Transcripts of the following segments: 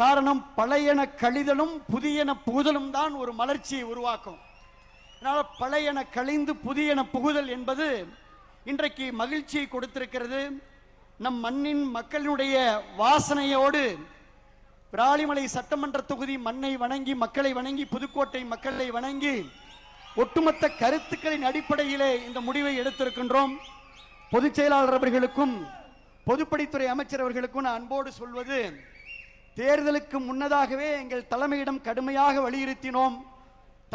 காரணம் பழையன கழிதலும் புதியன புகுதலும் தான் ஒரு மலர்ச்சியை உருவாக்கும். அதனால் பழையன கழிந்து புதியன புகுதல் என்பது இன்றைக்கு மகிழ்ச்சியை கொடுத்திருக்கிறது. நம் மண்ணின் மக்களினுடைய வாசனையோடு விராலிமலை சட்டமன்ற தொகுதி மண்ணை வணங்கி, மக்களை வணங்கி, புதுக்கோட்டை மக்களை வணங்கி ஒட்டுமொத்த கருத்துக்களின் அடிப்படையிலே இந்த முடிவை எடுத்திருக்கின்றோம். பொதுச் செயலாளர் அவர்களுக்கும் பொதுப்பணித்துறை அமைச்சர் அவர்களுக்கும் நான் அன்போடு சொல்வது, தேர்தலுக்கு முன்னதாகவே எங்கள் தலைமையிடம் கடுமையாக வலியுறுத்தினோம்.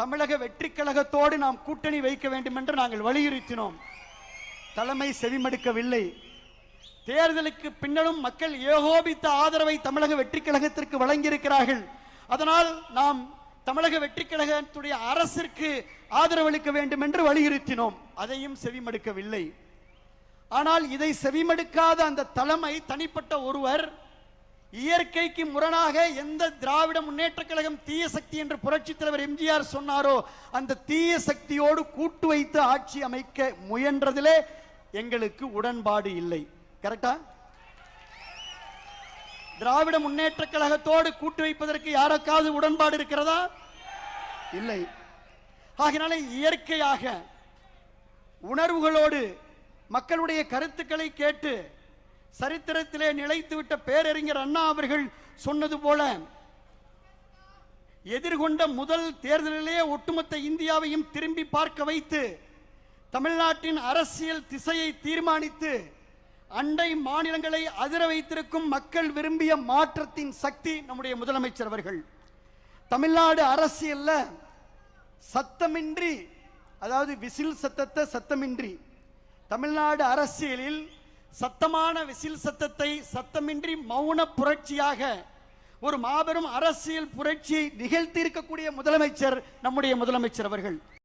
தமிழக வெற்றிக் கழகத்தோடு நாம் கூட்டணி வைக்க வேண்டும் என்று நாங்கள் வலியுறுத்தினோம். தலைமை செவிமடுக்கவில்லை. தேர்தலுக்கு பின்னரும் மக்கள் ஏகோபித்த ஆதரவை தமிழக வெற்றிக் கழகத்திற்கு வழங்கியிருக்கிறார்கள். அதனால் நாம் தமிழக வெற்றிக் கழகத்துடைய அரசிற்கு ஆதரவளிக்க வேண்டும் என்று வலியுறுத்தினோம். அதையும் செவிமடுக்கவில்லை. ஆனால் இதை செவிமடுக்காத அந்த தலைமை, தனிப்பட்ட ஒருவர், இயற்கைக்கு முரணாக எந்த திராவிட முன்னேற்ற கழகம் தீய சக்தி என்று புரட்சி தலைவர் எம்ஜிஆர் சொன்னாரோ அந்த தீய சக்தியோடு கூட்டு வைத்து ஆட்சி அமைக்க முயன்றதிலே எங்களுக்கு உடன்பாடு இல்லை. கரெக்டா? திராவிட முன்னேற்ற கழகத்தோடு கூட்டு வைப்பதற்கு யாருக்காவது உடன்பாடு இருக்கிறதா? இல்லை. ஆகினால இயற்கையாக உணர்வுகளோடு மக்களுடைய கருத்துக்களை கேட்டு சரித்திரத்திலே நிலைத்துவிட்ட பேரறிஞர் அண்ணா அவர்கள் சொன்னது போல, எதிர்கொண்ட முதல் தேர்தலிலே ஒட்டுமொத்த இந்தியாவையும் திரும்பி பார்க்க வைத்து தமிழ்நாட்டின் அரசியல் திசையை தீர்மானித்து அண்டை மாநிலங்களை அதிர வைத்திருக்கும் மக்கள் விரும்பிய மாற்றத்தின் சக்தி நம்முடைய முதலமைச்சர் அவர்கள். தமிழ்நாடு அரசியல்ல சத்தமின்றி, அதாவது விசில் சத்தத்தை சத்தமின்றி, தமிழ்நாடு அரசியலில் சத்தமான விசில் சத்தத்தை சத்தமின்றி மௌன புரட்சியாக ஒரு மாபெரும் அரசியல் புரட்சியை நிகழ்த்தி இருக்கக்கூடிய முதலமைச்சர் நம்முடைய முதலமைச்சர் அவர்கள்.